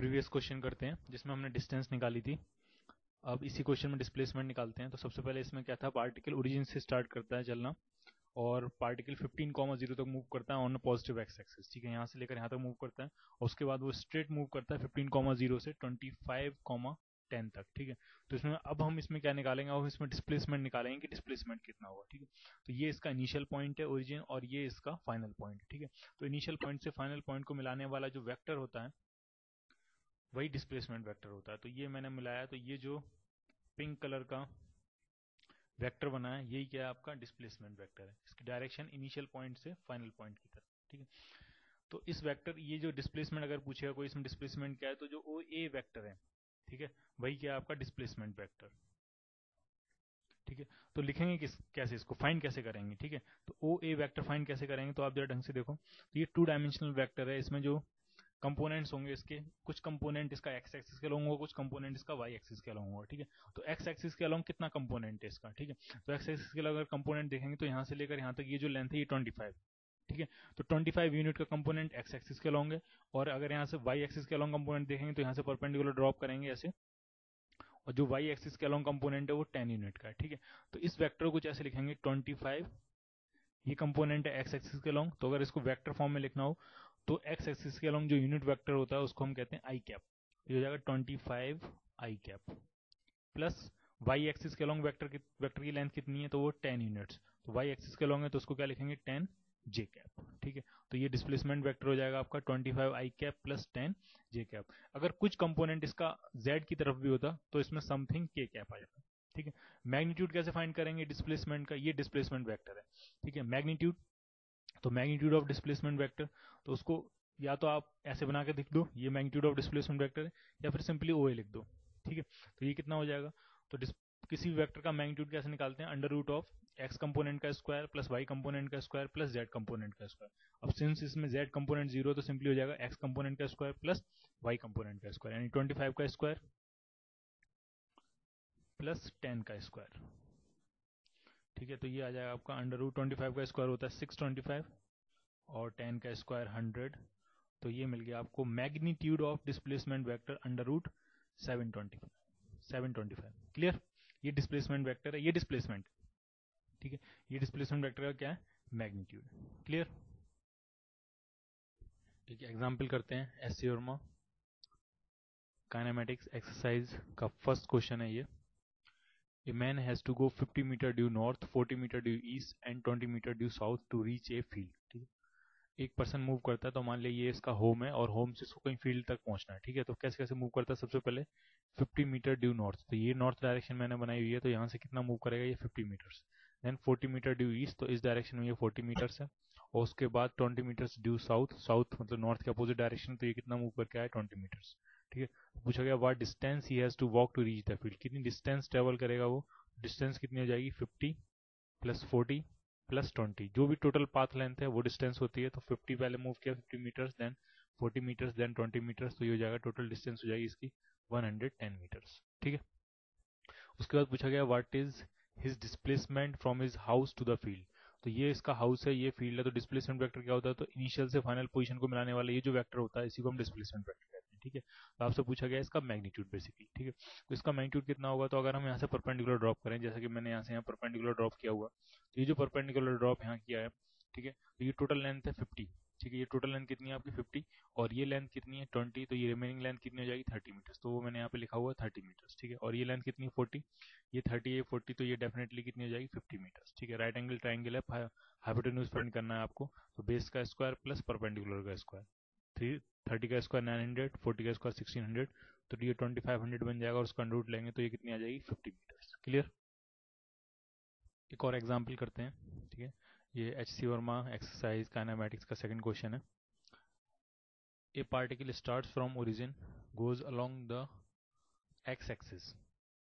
Previous question करते हैं जिसमें हमने डिस्टेंस निकाली थी। अब इसी क्वेश्चन में डिस्प्लेसमेंट निकालते हैं। तो सबसे पहले इसमें क्या था, पार्टिकल ओरिजिन से स्टार्ट करता है चलना और पार्टिकल 15,0 तक मूव करता है ऑन पॉजिटिव एक्स एक्सिस। ठीक है, यहाँ से लेकर यहाँ तक मूव करता है और उसके बाद वो स्ट्रेट मूव करता है 15,0 से 25,10 तक। ठीक है, तो इसमें अब हम इसमें क्या निकालेंगे, अब इसमें डिस्प्लेसमेंट निकालेंगे कि डिस्प्लेसमेंट कितना होगा। ठीक है, तो ये इसका इनिशियल पॉइंट है ओरिजिन और ये इसका फाइनल पॉइंट है। ठीक है, तो इनिशियल पॉइंट से फाइनल पॉइंट को मिलाने वाला जो वेक्टर होता है वही डिस्प्लेसमेंट वेक्टर होता है। तो ये मैंने मिलाया, तो ये जो पिंक कलर का वेक्टर बना है यही क्या है, आपका डिस्प्लेसमेंट वेक्टर है। इसकी डायरेक्शन इनिशियल पॉइंट से फाइनल पॉइंट की तरफ। ठीक है, तो इस वेक्टर, ये जो डिस्प्लेसमेंट अगर पूछेगा कोई इसमें डिस्प्लेसमेंट क्या है, तो जो ओ ए वेक्टर है, ठीक है, वही क्या है आपका डिस्प्लेसमेंट वेक्टर। ठीक है, तो लिखेंगे किस कैसे, इसको फाइंड कैसे करेंगे। ठीक है, तो ओ ए वेक्टर फाइंड कैसे करेंगे, तो आप जरा ढंग से देखो। तो ये 2 डायमेंशनल वेक्टर है, इसमें जो कंपोनेंट्स होंगे इसके, कुछ कंपोनेंट इसका एक्स एक्सिस के अलोंग होगा, कुछ कंपोनेंट इसका वाई एक्सिस के अलोंग होगा। ठीक है, तो एक्स एक्सिस के अलोंग कितना कंपोनेंट है इसका। ठीक है, तो एक्स एक्सिस के अलोंग अगर कंपोनेंट देखेंगे तो यहाँ से लेकर यहाँ तक ये जो लेंथ है ये 25। ठीक है, तो 25 यूनिट का कंपोनेंट एक्स एक्सिस के अलोंग है। और अगर यहाँ से वाई एक्सिस के अलोंग कंपोनेंट देखेंगे तो यहाँ से परपेंडिकुलर ड्रॉप करेंगे ऐसे, और जो वाई एक्सिस के अलोंग कंपोनेंट है वो 10 यूनिट का है। ठीक है, तो इस वेक्टर को कुछ ऐसे लिखेंगे 25, ये कंपोनेंट है एक्स एक्सिस के अलोंग। तो अगर इसको वेक्टर फॉर्म में लिखना हो तो एक्स एक्सिस के अलोंग जो यूनिट वेक्टर होता है उसको हम कहते हैं आई कैप। ये हो जाएगा 25 आई कैप प्लस वाई एक्सिस के अलोंग वेक्टर की लेंथ कितनी है, तो वो 10 यूनिट्स। तो वाई एक्सिस के अलोंग है तो उसको क्या लिखेंगे 10 जे कैप। ठीक है, तो ये डिस्प्लेसमेंट वेक्टर हो जाएगा आपका 25 आई कैप प्लस 10 जे कैप। अगर कुछ कंपोनेंट इसका जेड की तरफ भी होता तो इसमें समथिंग के कैप आ जाता। ठीक है, मैग्नीट्यूड कैसे फाइंड करेंगे डिस्प्लेसमेंट का, ये डिस्प्लेसमेंट वेक्टर है। ठीक है, मैग्नीट्यूड, तो मैग्नीट्यूड ऑफ डिस्प्लेसमेंट वेक्टर, तो उसको या तो आप ऐसे बना के लिख दो, ये मैग्नीट्यूड ऑफ डिस्प्लेसमेंट वेक्टर है, या फिर सिंपली ओ ए लिख दो। ठीक है, तो ये कितना हो जाएगा, तो किसी भी वेक्टर का मैग्नीट्यूड कैसे निकालते हैं, under root of x component का स्क्वायर प्लस वाई कंपोनेंट का स्क्वायर प्लस जेड कंपोनेंट का स्क्वायर। अब सिंस इसमें जेड कंपोनेंट 0 तो सिंपली हो जाएगा एक्स कंपोनेंट का स्क्वायर प्लस वाई कंपोनेंट का स्क्वायर, यानी 25 का स्क्वायर प्लस 10 का स्क्वायर। ठीक है, तो ये आ जाएगा आपका अंडर रूट 25 का स्क्वायर होता है 625 और 10 का स्क्वायर 100। तो ये मिल गया आपको magnitude of displacement vector under root 725। Clear, ये डिस्प्लेसमेंट वेक्टर है, ये डिस्प्लेसमेंट। ठीक है, ये डिस्प्लेसमेंट वेक्टर का क्या है, मैग्नीट्यूड। क्लियर, ठीक है, एग्जाम्पल करते हैं। एस वर्मा काइनेमेटिक्स एक्सरसाइज का फर्स्ट क्वेश्चन है ये। A man has to go 50 metre due north, 40 metre due east and 20 metre due south to reach a field. ठीक है, एक पर्सन मूव करता है, तो मान लिया ये इसका होम है और होम से इसको कहीं फील्ड तक पहुंचना है। ठीक है, तो कैसे कैसे मूव करता है, सबसे पहले 50 मीटर ड्यू नॉर्थ, तो ये नॉर्थ डायरेक्शन मैंने बनाई हुई है, तो यहाँ से कितना मूव करेगा ये 50 metres. Then 40 metre due east, तो इस डायरेक्शन में ये 40 मीटर्स है। और उसके बाद 20 मीटर्स ड्यू साउथ, साउथ मतलब नॉर्थ के अपोजिट डायरेक्शन, तो ये कितना मूव करके आया 20 मीटर्स। ठीक है, पूछा गया what distance he has to walk to reach the field, कितनी डिस्टेंस ट्रेवल करेगा वो, डिस्टेंस कितनी हो जाएगी 50 प्लस 40 प्लस 20, जो भी टोटल पाथ लेंथ है वो डिस्टेंस होती है। तो 50 पहले मूव किया 50 metres, then 40 metres, then 20 metres, तो ये हो जाएगा टोटल डिस्टेंस हो जाएगी इसकी 110 मीटर्स। ठीक है, उसके बाद पूछा गया what is his displacement from his house to the field, तो ये इसका हाउस है, ये फील्ड है, तो डिस्प्लेसमेंट वेक्टर क्या होता है, तो इनिशियल से फाइनल पोजीशन को मिलाने वाला ये जो वेक्टर होता है इसी को हम डिस्प्लेसमेंट वेक्टर कहते हैं। ठीक है, तो आपसे पूछा गया इसका मैग्नीट्यूड बेसिकली। ठीक है, तो इसका मैग्नीट्यूड कितना होगा, तो अगर हम यहाँ से परपेंडिकुलर ड्रॉप करें, जैसे कि मैंने यहाँ से यहाँ परपेंडिकुलर ड्रॉप किया हुआ, तो ये जो परपेंडिकुलर ड्रॉप यहाँ किया है, ठीक है, तो ये टोटल लेंथ है 50। ठीक है, ये टोटल लेंथ कितनी है आपकी 50, और ये लेंथ कितनी है 20, तो ये रिमेनिंग लेंथ कितनी हो जाएगी 30 मीटर्स, तो वो मैंने यहाँ पे लिखा हुआ है 30 मीटर्स। ठीक है, और ये लेंथ कितनी है 40, ये 30 ये 40, तो ये डेफिनेटली कितनी हो जाएगी 50 मीटर्स। ठीक है, राइट एंगल ट्राइंगल है, हाइपोटेन्यूज फाइंड करना है आपको, तो बेस का स्क्वायर प्लस परपेंडिकुलर का स्क्वायर, 30 का स्क्वायर 900, 40 का स्क्वायर 1600, तो ये 2500 बन जाएगा, और उसका अंडर रूट लेंगे तो ये कितनी आ जाएगी 50 मीटर्स। क्लियर, एक और एग्जाम्पल करते हैं। ठीक है, ये H C Verma exercise kinematics का सेकंड क्वेश्चन है। A particle starts from origin, goes along the x axis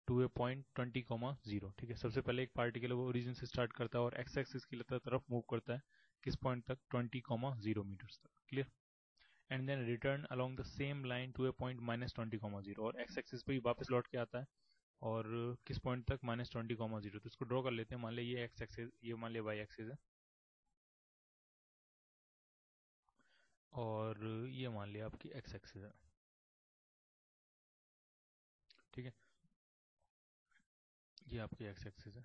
to a point 20,0। ठीक है, सबसे पहले एक पार्टिकल वो ओरिजिन से स्टार्ट करता है और एक्स एक्सिस की तरफ मूव करता है, किस पॉइंट तक 20,0 मीटर्स तक। Clear, and then return along the same line to a point -20,0, और एक्स एक्सिस पे ही वापस लौट के आता है, और किस पॉइंट तक -20,0। तो इसको ड्रॉ कर लेते हैं, मान लिया ये एक्स एक्सिस, ये मान लिया वाई एक्सिस है, और ये मान लिया आपकी एक्स एक्सिस है। ठीक है, ये आपकी एक्स एक्सिस है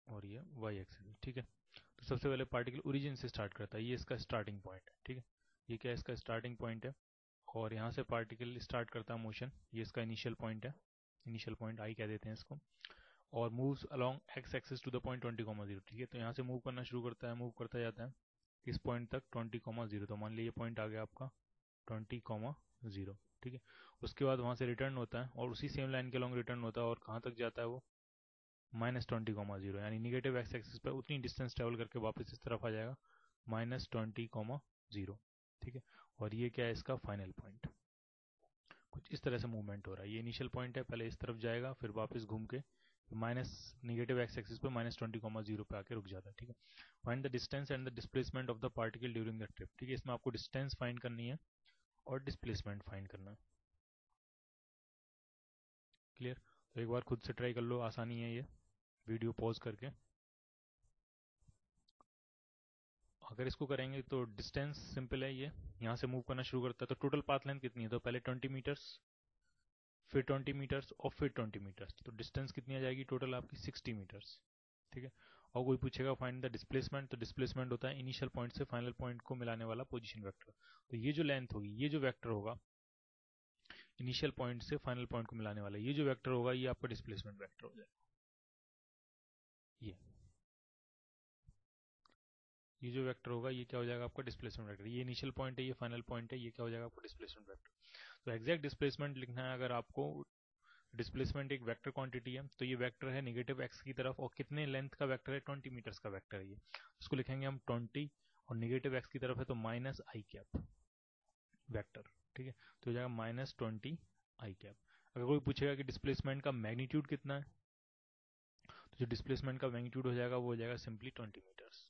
और ये वाई एक्सिस है। ठीक है, तो सबसे पहले पार्टिकल ओरिजिन से स्टार्ट करता है, ये इसका स्टार्टिंग पॉइंट है। ठीक है, ये क्या है, इसका स्टार्टिंग पॉइंट है और यहाँ से पार्टिकल स्टार्ट करता है मोशन, ये इसका इनिशियल पॉइंट है, इनिशियल पॉइंट आई कह देते हैं इसको, और moves along x axis to the point 20,0। ठीक है, तो यहाँ से मूव करना शुरू करता है, मूव करता जाता है इस पॉइंट तक 20,0। तो मान लीजिए ये पॉइंट आ गया आपका 20,0। ठीक है, उसके बाद वहाँ से रिटर्न होता है और उसी सेम लाइन के लॉन्ग रिटर्न होता है और कहाँ तक जाता है वो -20,0, यानी निगेटिव एक्स एक्सिस पर उतनी डिस्टेंस ट्रेवल करके वापस इस तरफ आ जाएगा -20,0। ठीक है, और ये क्या है, इसका फाइनल पॉइंट। कुछ इस तरह से मूवमेंट हो रहा है, ये इनिशियल पॉइंट है, पहले इस तरफ जाएगा फिर वापस घूम के माइनस निगेटिव एक्स एक्सिस पर -20,0 पे आके रुक जाता है। ठीक है, find the distance and the displacement of the particle during the trip. ठीक है, इसमें आपको डिस्टेंस फाइंड करनी है और डिस्प्लेसमेंट फाइंड करना है। क्लियर, तो एक बार खुद से ट्राई कर लो, आसानी है ये, वीडियो पॉज करके। अगर इसको करेंगे तो डिस्टेंस सिंपल है, ये यहाँ से मूव करना शुरू करता है, तो टोटल पाथ लेंथ कितनी है, तो पहले 20 मीटर्स, फिर 20 मीटर्स और फिर 20 मीटर्स, तो डिस्टेंस कितनी आ जाएगी टोटल आपकी 60 मीटर्स। ठीक है, और कोई पूछेगा फाइंड द डिस्प्लेसमेंट, तो डिस्प्लेसमेंट होता है इनिशियल पॉइंट से फाइनल पॉइंट को मिलाने वाला पोजीशन वेक्टर। तो ये जो लेंथ होगी, ये जो वेक्टर होगा इनिशियल पॉइंट से फाइनल पॉइंट को मिलाने वाला, ये जो वेक्टर होगा ये आपका डिस्प्लेसमेंट वेक्टर हो जाएगा। ये जो वेक्टर होगा ये क्या हो जाएगा आपका डिस्प्लेसमेंट वेक्टर। ये इनिशियल पॉइंट है, ये फाइनल पॉइंट है, ये क्या हो जाएगा आपका डिस्प्लेसमेंट वेक्टर। तो एग्जैक्ट डिस्प्लेसमेंट लिखना है अगर आपको, डिस्प्लेसमेंट एक वेक्टर क्वांटिटी है, तो ये वेक्टर है नेगेटिव एक्स की तरफ और कितने लेंथ का वेक्टर है, 20 मीटर्स का वेक्टर है ये, इसको लिखेंगे हम 20 और नेगेटिव एक्स की तरफ है तो माइनस आई कैप वेक्टर। ठीक है, तो हो जाएगा -20 आई कैप। अगर कोई पूछेगा कि डिस्प्लेसमेंट का मैग्नीट्यूड कितना है, तो जो डिस्प्लेसमेंट का मैग्नीट्यूड हो जाएगा वो हो जाएगा सिंपली 20 मीटर्स।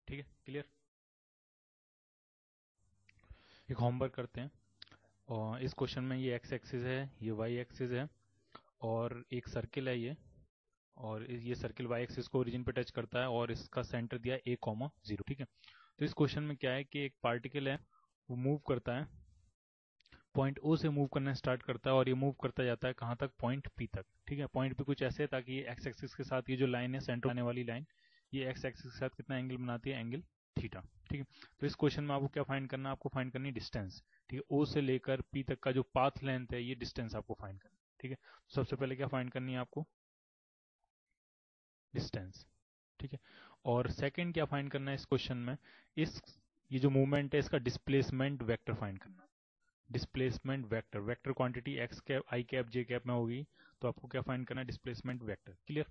ठीक है, क्लियर। एक होमवर्क करते हैं, और इस क्वेश्चन में ये एक्स एक्सिस है, ये वाई एक्सिस है और एक सर्किल है ये, और ये सर्किल वाई एक्सिस को ओरिजिन पे टच करता है और इसका सेंटर दिया है a,0। ठीक है, तो इस क्वेश्चन में क्या है कि एक पार्टिकल है वो मूव करता है, पॉइंट ओ से मूव करना स्टार्ट करता है और ये मूव करता जाता है कहाँ तक, पॉइंट पी तक। ठीक है, पॉइंट पी कुछ ऐसे है ताकि ये एक्स एक्सिस के साथ ये जो लाइन है सेंटर आने वाली लाइन, ये एक्स एक्सिस के साथ कितना एंगल बनाती है, एंगल थीटा। ठीक है, तो इस क्वेश्चन में आपको क्या फाइंड करना है, आपको फाइंड करनी डिस्टेंस। ठीक है, ओ से लेकर पी तक का जो पाथ लेंथ है ये डिस्टेंस आपको फाइंड करना है। ठीक है, तो सबसे पहले क्या फाइंड करनी है आपको, डिस्टेंस। ठीक है, और सेकंड क्या फाइंड करना है इस क्वेश्चन में, इस ये जो मूवमेंट है इसका डिस्प्लेसमेंट वेक्टर फाइंड करना है। Displacement vector, vector quantity x cap i cap j cap में होगी, तो आपको क्या फाइंड करना है, डिस्प्लेसमेंट वेक्टर। क्लियर।